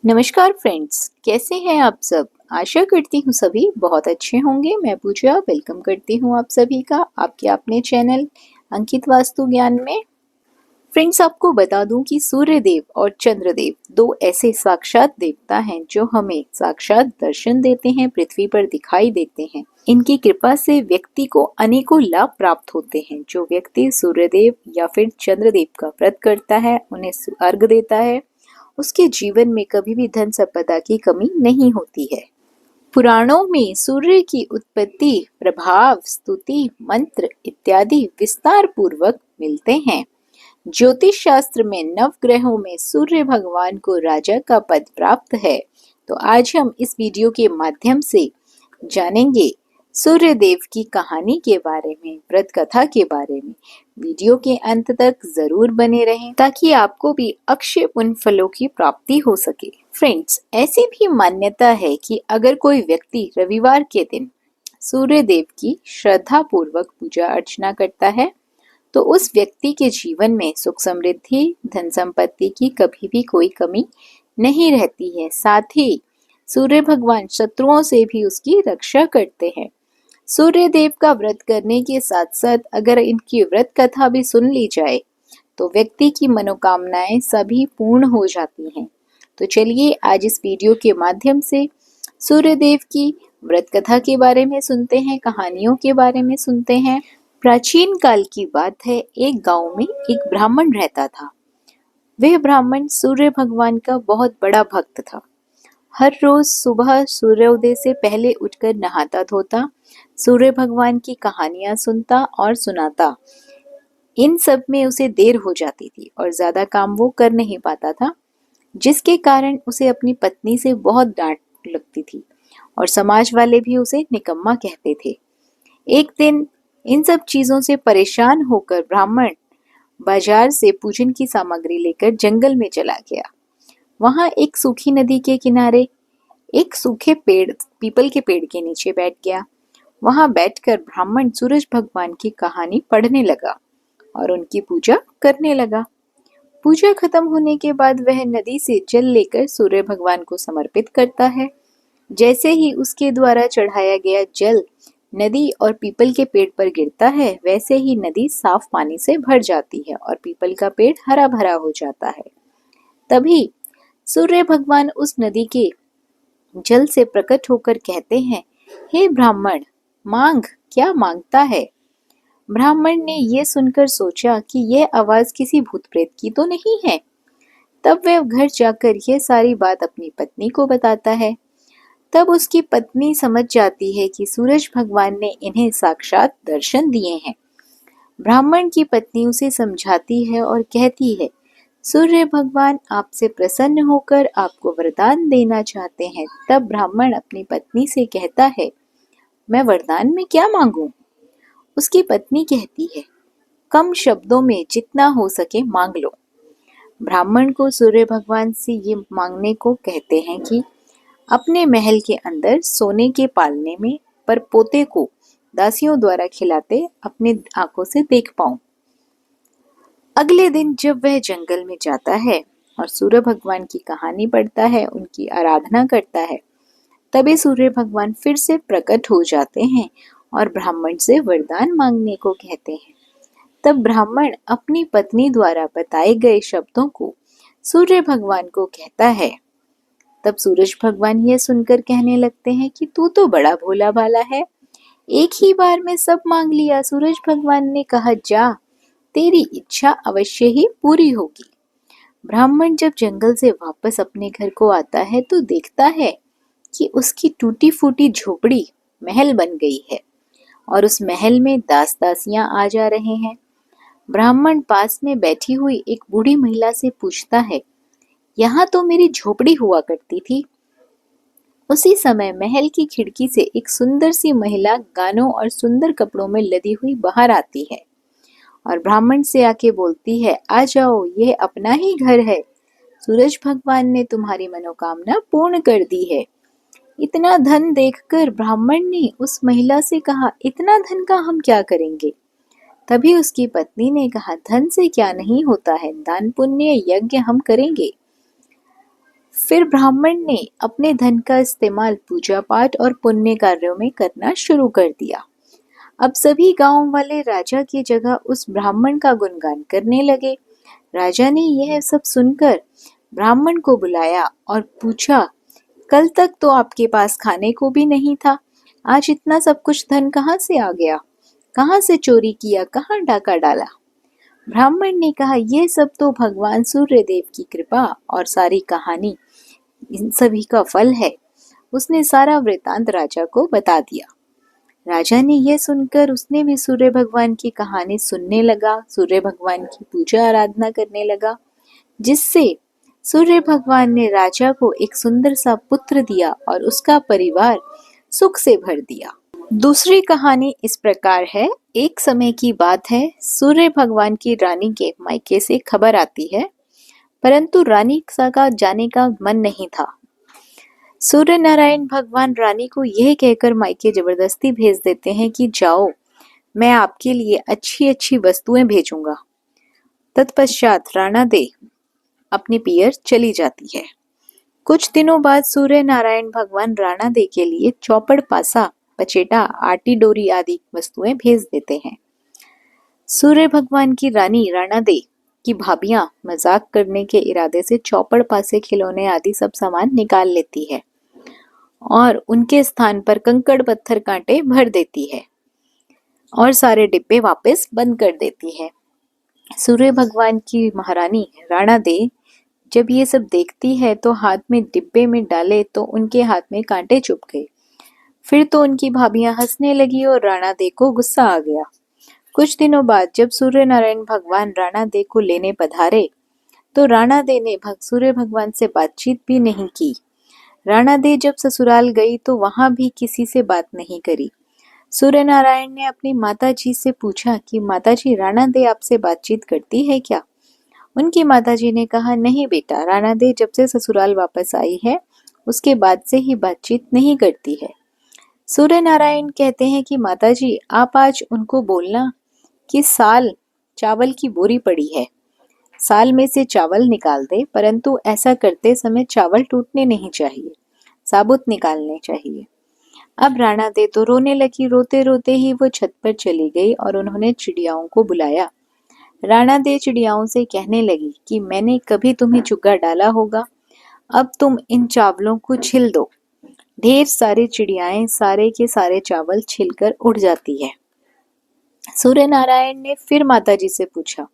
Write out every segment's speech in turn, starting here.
नमस्कार फ्रेंड्स, कैसे हैं आप सब। आशा करती हूँ सभी बहुत अच्छे होंगे। मैं पूजा वेलकम करती हूँ आप सभी का आपके अपने चैनल अंकित वास्तु ज्ञान में। फ्रेंड्स, आपको बता दूं कि सूर्य देव और चंद्र देव दो ऐसे साक्षात देवता हैं जो हमें साक्षात दर्शन देते हैं, पृथ्वी पर दिखाई देते हैं। इनकी कृपा से व्यक्ति को अनेकों लाभ प्राप्त होते हैं। जो व्यक्ति सूर्य देव या फिर चंद्र देव का व्रत करता है, उन्हें अर्घ देता है, उसके जीवन में कभी भी धन संपदा की कमी नहीं होती है। पुराणों में सूर्य की उत्पत्ति, प्रभाव, स्तुति, मंत्र इत्यादि विस्तार पूर्वक मिलते हैं। ज्योतिष शास्त्र में नव ग्रहों में सूर्य भगवान को राजा का पद प्राप्त है। तो आज हम इस वीडियो के माध्यम से जानेंगे सूर्य देव की कहानी के बारे में, व्रत कथा के बारे में। वीडियो के अंत तक जरूर बने रहें ताकि आपको भी अक्षय पुण्य फलों की प्राप्ति हो सके। फ्रेंड्स, ऐसी भी मान्यता है कि अगर कोई व्यक्ति रविवार के दिन सूर्य देव की श्रद्धा पूर्वक पूजा अर्चना करता है तो उस व्यक्ति के जीवन में सुख समृद्धि, धन संपत्ति की कभी भी कोई कमी नहीं रहती है। साथ ही सूर्य भगवान शत्रुओं से भी उसकी रक्षा करते हैं। सूर्य देव का व्रत करने के साथ साथ अगर इनकी व्रत कथा भी सुन ली जाए तो व्यक्ति की मनोकामनाएं सभी पूर्ण हो जाती हैं। तो चलिए आज इस वीडियो के माध्यम से सूर्य देव की व्रत कथा के बारे में सुनते हैं, कहानियों के बारे में सुनते हैं। प्राचीन काल की बात है, एक गांव में एक ब्राह्मण रहता था। वह ब्राह्मण सूर्य भगवान का बहुत बड़ा भक्त था। हर रोज सुबह सूर्योदय से पहले उठकर नहाता धोता, सूर्य भगवान की कहानियां सुनता और सुनाता। इन सब में उसे देर हो जाती थी और ज्यादा काम वो कर नहीं पाता था, जिसके कारण उसे अपनी पत्नी से बहुत डांट लगती थी और समाज वाले भी उसे निकम्मा कहते थे। एक दिन इन सब चीजों से परेशान होकर ब्राह्मण बाजार से पूजन की सामग्री लेकर जंगल में चला गया। वहां एक सूखी नदी के किनारे एक सूखे पेड़, पीपल के पेड़ के नीचे बैठ गया। वहां बैठकर ब्राह्मण सूरज भगवान की कहानी पढ़ने लगा और उनकी पूजा करने लगा। पूजा खत्म होने के बाद वह नदी से जल लेकर सूर्य भगवान को समर्पित करता है। जैसे ही उसके द्वारा चढ़ाया गया जल नदी और पीपल के पेड़ पर गिरता है, वैसे ही नदी साफ पानी से भर जाती है और पीपल का पेड़ हरा भरा हो जाता है। तभी सूर्य भगवान उस नदी के जल से प्रकट होकर कहते हैं, हे ब्राह्मण, मांग, क्या मांगता है। ब्राह्मण ने यह सुनकर सोचा कि यह आवाज किसी भूत प्रेत की तो नहीं है। तब वह घर जाकर यह सारी बात अपनी पत्नी को बताता है। तब उसकी पत्नी समझ जाती है कि सूरज भगवान ने इन्हें साक्षात दर्शन दिए हैं। ब्राह्मण की पत्नी उसे समझाती है और कहती है, सूर्य भगवान आपसे प्रसन्न होकर आपको वरदान देना चाहते हैं। तब ब्राह्मण अपनी पत्नी से कहता है, मैं वरदान में क्या मांगूं? उसकी पत्नी कहती है, कम शब्दों में जितना हो सके मांग लो। ब्राह्मण को सूर्य भगवान से ये मांगने को कहते हैं कि अपने महल के अंदर सोने के पालने में पर पोते को दासियों द्वारा खिलाते अपने आंखों से देख पाऊं। अगले दिन जब वह जंगल में जाता है और सूर्य भगवान की कहानी पढ़ता है, उनकी आराधना करता है, तभी सूर्य भगवान फिर से प्रकट हो जाते हैं और ब्राह्मण से वरदान मांगने को कहते हैं। तब ब्राह्मण अपनी पत्नी द्वारा बताए गए शब्दों को सूर्य भगवान को कहता है। तब सूरज भगवान यह सुनकर कहने लगते हैं कि तू तो बड़ा भोला भाला है, एक ही बार में सब मांग लिया। सूरज भगवान ने कहा, जा, तेरी इच्छा अवश्य ही पूरी होगी। ब्राह्मण जब जंगल से वापस अपने घर को आता है तो देखता है कि उसकी टूटी फूटी झोपड़ी महल बन गई है और उस महल में दास दासियां आ जा रहे हैं। ब्राह्मण पास में बैठी हुई एक बूढ़ी महिला से पूछता है, यहाँ तो मेरी झोपड़ी हुआ करती थी। उसी समय महल की खिड़की से एक सुंदर सी महिला गानों और सुंदर कपड़ों में लदी हुई बाहर आती है और ब्राह्मण से आके बोलती है, आ जाओ, यह अपना ही घर है। सूरज भगवान ने तुम्हारी मनोकामना पूर्ण कर दी है। इतना धन देखकर ब्राह्मण ने उस महिला से कहा, इतना धन का हम क्या करेंगे। तभी उसकी पत्नी ने कहा, धन से क्या नहीं होता है, दान पुण्य यज्ञ हम करेंगे। फिर ब्राह्मण ने अपने धन का इस्तेमाल पूजा पाठ और पुण्य कार्यों में करना शुरू कर दिया। अब सभी गांव वाले राजा की जगह उस ब्राह्मण का गुणगान करने लगे। राजा ने यह सब सुनकर ब्राह्मण को बुलाया और पूछा, कल तक तो आपके पास खाने को भी नहीं था, आज इतना सब कुछ धन कहाँ से आ गया? कहाँ से चोरी किया, कहाँ डाका डाला? ब्राह्मण ने कहा, यह सब तो भगवान सूर्य देव की कृपा और सारी कहानी इन सभी का फल है। उसने सारा वृतांत राजा को बता दिया। राजा ने यह सुनकर उसने भी सूर्य भगवान की कहानी सुनने लगा, सूर्य भगवान की पूजा आराधना करने लगा, जिससे सूर्य भगवान ने राजा को एक सुंदर सा पुत्र दिया और उसका परिवार सुख से भर दिया। दूसरी कहानी इस प्रकार है। एक समय की बात है, सूर्य भगवान की रानी के मायके से खबर आती है, परंतु रानी का जाने का मन नहीं था। सूर्य नारायण भगवान रानी को यह कहकर मायके जबरदस्ती भेज देते हैं कि जाओ, मैं आपके लिए अच्छी अच्छी वस्तुएं भेजूंगा। तत्पश्चात राणा दे अपनी पियर चली जाती है। कुछ दिनों बाद सूर्य नारायण भगवान राणा दे के लिए चौपड़, पासा, पचेटा, आटी डोरी आदि वस्तुएं भेज देते हैं। सूर्य भगवान की रानी राणा दे की भाभियां मजाक करने के इरादे से चौपड़, पासे, खिलौने आदि सब सामान निकाल लेती है और उनके स्थान पर कंकड़, पत्थर, कांटे भर देती है और सारे डिब्बे वापस बंद कर देती है। सूर्य भगवान की महारानी राणा दे जब ये सब देखती है तो हाथ में डिब्बे में डाले तो उनके हाथ में कांटे चुभ गए। फिर तो उनकी भाभियां हंसने लगी और राणा दे को गुस्सा आ गया। कुछ दिनों बाद जब सूर्य नारायण भगवान राणा दे को लेने पधारे तो राणा दे ने सूर्य भगवान से बातचीत भी नहीं की। राणा दे जब ससुराल गई तो वहां भी किसी से बात नहीं करी। सूर्य नारायण ने अपनी माता जी से पूछा कि माताजी, राणा दे आपसे बातचीत करती है क्या? उनकी माताजी ने कहा, नहीं बेटा, राणा दे जब से ससुराल वापस आई है उसके बाद से ही बातचीत नहीं करती है। सूर्य नारायण कहते हैं कि माताजी, आप आज उनको बोलना कि साल चावल की बोरी पड़ी है, साल में से चावल निकाल दे, परंतु ऐसा करते समय चावल टूटने नहीं चाहिए, साबुत निकालने चाहिए। अब राणा दे तो रोने लगी। रोते रोते ही वो छत पर चली गई और उन्होंने चिड़ियाओं को बुलाया। राणा दे चिड़ियाओं से कहने लगी कि मैंने कभी तुम्हें चुग्गा डाला होगा, अब तुम इन चावलों को छिल दो। ढेर सारी चिड़ियाएं सारे के सारे चावल छिलकर उड़ जाती है। सूर्य नारायण ने फिर माताजी से पूछा,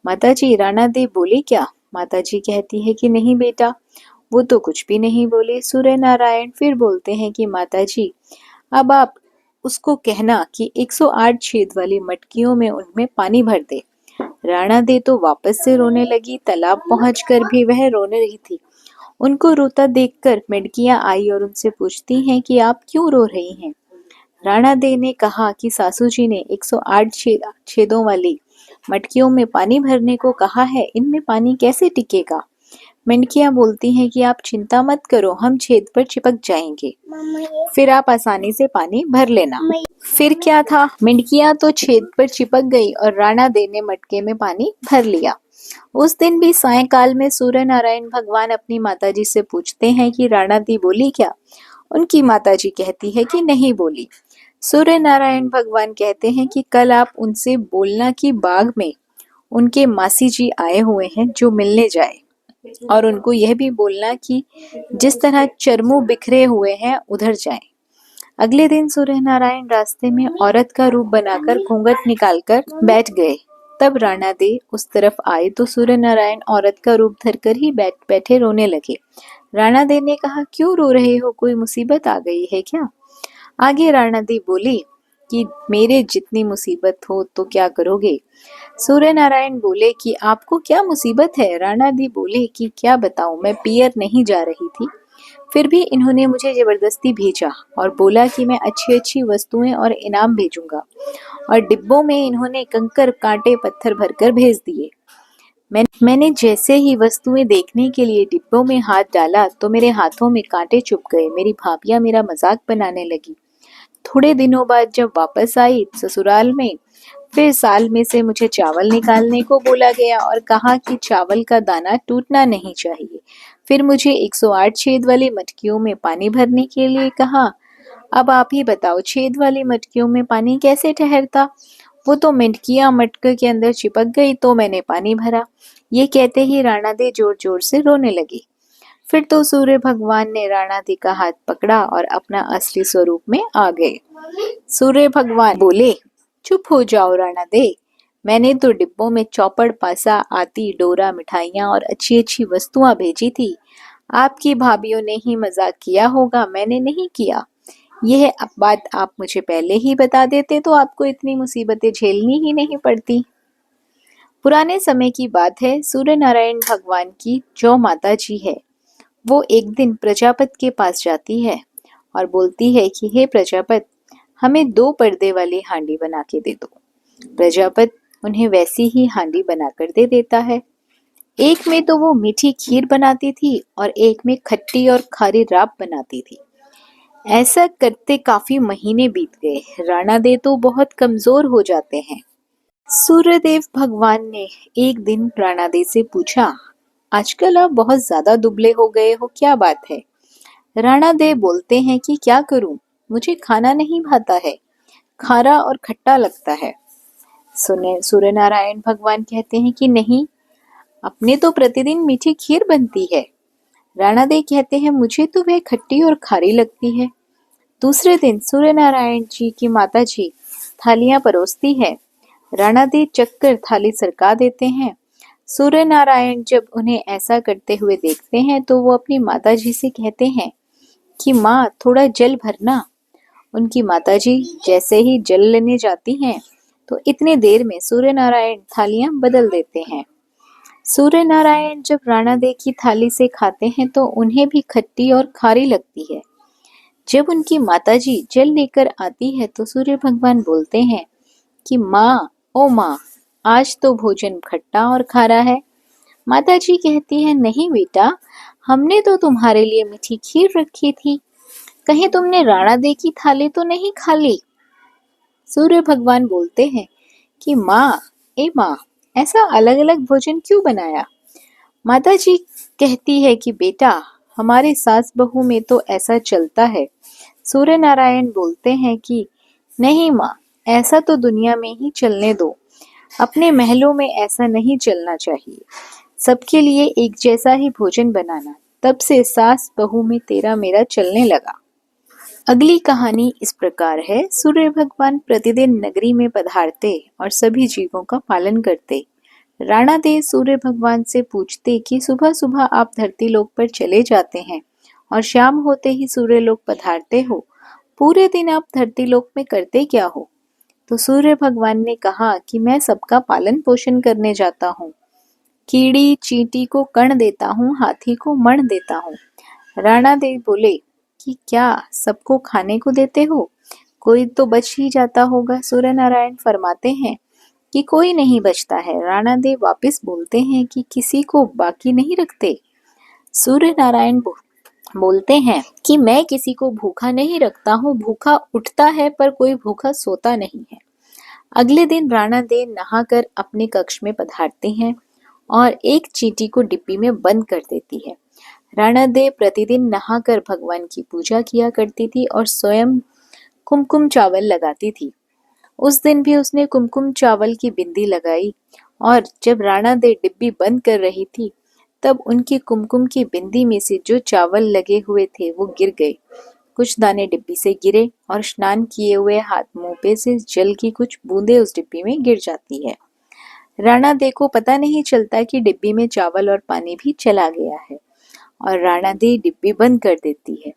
माताजी, राणा दे बोली क्या? माताजी कहती है कि नहीं बेटा, वो तो कुछ भी नहीं बोली। सूर्य नारायण फिर बोलते हैं कि माताजी, अब आप उसको कहना कि 108 छेद वाली मटकियों में उनमें पानी भर दे। राणा दे तो वापस से रोने लगी। तालाब पहुंचकर भी वह रोने रही थी। उनको रोता देखकर मेंढकियां आई और उनसे पूछती हैं कि आप क्यों रो रही हैं? राणा दे ने कहा कि सासू जी ने 108 छेदों वाली मटकियों में पानी भरने को कहा है, इनमें पानी कैसे टिकेगा? मेंढकियां बोलती हैं कि आप चिंता मत करो, हम छेद पर चिपक जाएंगे, फिर आप आसानी से पानी भर लेना। फिर क्या था, मेंढकियां तो छेद पर चिपक गई और राणा दे ने मटके में पानी भर लिया। उस दिन भी सायंकाल में सूर्य नारायण भगवान अपनी माताजी से पूछते हैं कि राणा दी बोली क्या? उनकी माताजी कहती है कि नहीं बोली। सूर्य नारायण भगवान कहते हैं कि कल आप उनसे बोलना कि बाग में उनके मासी जी आए हुए हैं जो मिलने जाए, और उनको यह भी बोलना कि जिस तरह चरमू बिखरे हुए हैं उधर जाएं। अगले दिन सूर्य नारायण रास्ते में औरत का रूप बनाकर घूंघट निकालकर बैठ गए। तब राणा दे उस तरफ आए तो सूर्य नारायण औरत का रूप धरकर ही बैठे रोने लगे। राणा दे ने कहा, क्यों रो रहे हो, कोई मुसीबत आ गई है क्या? आगे राणा दी बोली कि मेरे जितनी मुसीबत हो तो क्या करोगे? सूर्य नारायण बोले कि आपको क्या मुसीबत है? राणा दी बोले कि क्या बताऊं, मैं पियर नहीं जा रही थी, फिर भी इन्होंने मुझे जबरदस्ती भेजा और बोला कि मैं अच्छी अच्छी वस्तुएं और इनाम भेजूंगा, और डिब्बों में इन्होंने कंकर, कांटे, पत्थर भरकर भेज दिए। मैंने जैसे ही वस्तुएं देखने के लिए डिब्बों में हाथ डाला तो मेरे हाथों में कांटे चुभ गए। मेरी भाभियां मेरा मजाक बनाने लगी। थोड़े दिनों बाद जब वापस आई ससुराल में, फिर साल में से मुझे चावल निकालने को बोला गया और कहा कि चावल का दाना टूटना नहीं चाहिए। फिर मुझे 108 छेद वाली मटकियों में पानी भरने के लिए कहा। अब आप ही बताओ, छेद वाली मटकियों में पानी कैसे ठहरता? वो तो मटकियां मटके के अंदर चिपक गई तो मैंने पानी भरा। ये कहते ही राणा दे जोर जोर से रोने लगी। फिर तो सूर्य भगवान ने राणा दे का हाथ पकड़ा और अपना असली स्वरूप में आ गए। सूर्य भगवान बोले, चुप हो जाओ राणा दे, मैंने तो डिब्बों में चौपड़, पासा, आती, डोरा, मिठाइयाँ और अच्छी अच्छी वस्तुएं भेजी थी। आपकी भाभीियों ने ही मजाक किया होगा, मैंने नहीं किया। यह बात आप मुझे पहले ही बता देते तो आपको इतनी मुसीबतें झेलनी ही नहीं पड़ती। पुराने समय की बात है, सूर्य नारायण भगवान की जो माता जी है, वो एक दिन प्रजापति के पास जाती है और बोलती है कि हे प्रजापति, हमें 2 पर्दे वाली हांडी बना के दे दो। प्रजापति उन्हें वैसी ही हांडी बनाकर दे देता है। एक में तो वो मीठी खीर बनाती थी और एक में खट्टी और खारी राब बनाती थी। ऐसा करते काफी महीने बीत गए। राणा दे तो बहुत कमजोर हो जाते हैं। सूर्यदेव भगवान ने एक दिन राणा दे से पूछा, आजकल आप बहुत ज्यादा दुबले हो गए हो, क्या बात है? राणा दे बोलते हैं कि क्या करूं, मुझे खाना नहीं भाता है, खारा और खट्टा लगता है। सूर्य नारायण भगवान कहते हैं कि नहीं, अपने तो प्रतिदिन मीठी खीर बनती है। राणा दे कहते हैं मुझे तो वह खट्टी और खारी लगती है। दूसरे दिन सूर्य नारायण जी की माता जी थालियां परोसती है। राणा दे चक्कर थाली सरका देते हैं। सूर्य नारायण जब उन्हें ऐसा करते हुए देखते हैं तो वो अपनी माता जी से कहते हैं कि माँ, थोड़ा जल भरना। उनकी माता जी जैसे ही जल लेने जाती हैं तो इतने देर में सूर्य नारायण थालियां बदल देते हैं। सूर्य नारायण जब राणा दे की थाली से खाते हैं तो उन्हें भी खट्टी और खारी लगती है। जब उनकी माताजी जल लेकर आती है तो सूर्य भगवान बोलते हैं कि माँ, ओ माँ, आज तो भोजन खट्टा और खारा है। माताजी कहती है, नहीं बेटा, हमने तो तुम्हारे लिए मीठी खीर रखी थी, कहीं तुमने राणा दे की थाली तो नहीं खा ली? सूर्य भगवान बोलते हैं कि माँ, ए माँ, ऐसा अलग अलग भोजन क्यों बनाया? माताजी कहती है कि बेटा, हमारे सास बहू में तो ऐसा चलता है। सूर्य नारायण बोलते हैं कि नहीं माँ, ऐसा तो दुनिया में ही चलने दो, अपने महलों में ऐसा नहीं चलना चाहिए, सबके लिए एक जैसा ही भोजन बनाना। तब से सास बहू में तेरा मेरा चलने लगा। अगली कहानी इस प्रकार है। सूर्य भगवान प्रतिदिन नगरी में पधारते और सभी जीवों का पालन करते। राणा दे सूर्य भगवान से पूछते कि सुबह सुबह आप धरती लोक पर चले जाते हैं और शाम होते ही सूर्य लोक पधारते हो, पूरे दिन आप धरती लोक में करते क्या हो? तो सूर्य भगवान ने कहा कि मैं सबका पालन पोषण करने जाता हूँ, कीड़ी चींटी को कण देता हूँ, हाथी को मण देता हूँ। राणा दे बोले कि क्या सबको खाने को देते हो? कोई तो बच ही जाता होगा। सूर्य नारायण फरमाते हैं कि कोई नहीं बचता है। राणा दे वापस बोलते हैं कि किसी को बाकी नहीं रखते। सूर्य नारायण बोलते हैं कि मैं किसी को भूखा नहीं रखता हूँ, भूखा उठता है पर कोई भूखा सोता नहीं है। अगले दिन राणा दे नहाकर अपने कक्ष में पधारते हैं और एक चींटी को डिब्बी में बंद कर देती है। राणा दे प्रतिदिन नहाकर भगवान की पूजा किया करती थी और स्वयं कुमकुम चावल लगाती थी। उस दिन भी उसने कुमकुम चावल की बिंदी लगाई और जब राणा दे डिब्बी बंद कर रही थी तब उनकी कुमकुम की बिंदी में से जो चावल लगे हुए थे वो गिर गए। कुछ दाने डिब्बी से गिरे और स्नान किए हुए हाथ मुंह पे से जल की कुछ बूंदें उस डिब्बी में गिर जाती है। राणा दे को पता नहीं चलता कि डिब्बी में चावल और पानी भी चला गया है और राणा दे डिब्बी बंद कर देती है।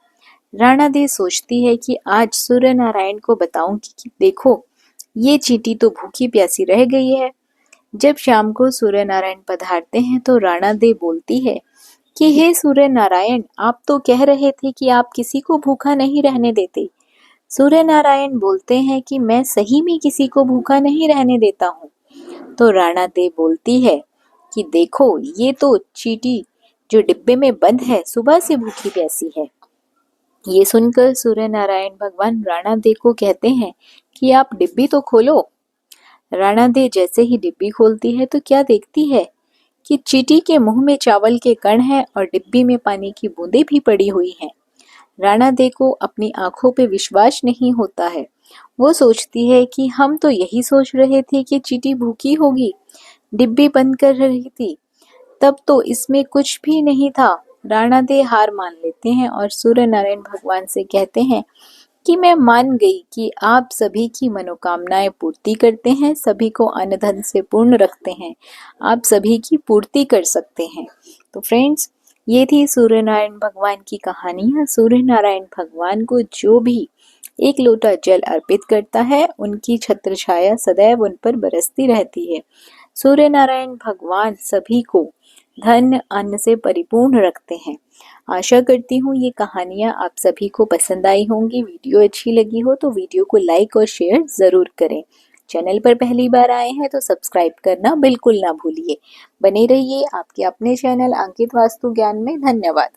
राणा दे सोचती है कि आज सूर्य नारायण को बताऊंगी कि देखो, ये चींटी तो भूखी प्यासी रह गई है। जब शाम को सूर्य नारायण पधारते हैं तो राणा दे बोलती है कि हे सूर्य नारायण, आप तो कह रहे थे कि आप किसी को भूखा नहीं रहने देते। सूर्य नारायण बोलते हैं कि मैं सही में किसी को भूखा नहीं रहने देता हूँ। तो राणा दे बोलती है कि देखो, ये तो चींटी जो डिब्बे में बंद है सुबह से भूखी प्यासी है। ये सुनकर सूर्य नारायण भगवान राणा दे को कहते हैं कि आप डिब्बी तो खोलो। राणा दे जैसे ही डिब्बी खोलती है तो क्या देखती है कि चींटी के मुंह में चावल के कण हैं और डिब्बी में पानी की बूंदें भी पड़ी हुई हैं। राणा दे को अपनी आंखों पे विश्वास नहीं होता है। वो सोचती है कि हम तो यही सोच रहे थे कि चींटी भूखी होगी, डिब्बी बंद कर रही थी, तब तो इसमें कुछ भी नहीं था। राणा दे हार मान लेते हैं और सूर्य नारायण भगवान से कहते हैं कि मैं मान गई कि आप सभी की मनोकामनाएं पूर्ति करते हैं, सभी को अन्न धन से पूर्ण रखते हैं, आप सभी की पूर्ति कर सकते हैं। तो फ्रेंड्स, ये थी सूर्य नारायण भगवान की कहानियां। सूर्य नारायण भगवान को जो भी एक लोटा जल अर्पित करता है, उनकी छत्र छाया सदैव उन पर बरसती रहती है। सूर्य नारायण भगवान सभी को धन अन्न से परिपूर्ण रखते हैं। आशा करती हूँ ये कहानियाँ आप सभी को पसंद आई होंगी। वीडियो अच्छी लगी हो तो वीडियो को लाइक और शेयर ज़रूर करें। चैनल पर पहली बार आए हैं तो सब्सक्राइब करना बिल्कुल ना भूलिए। बने रहिए आपके अपने चैनल अंकित वास्तु ज्ञान में। धन्यवाद।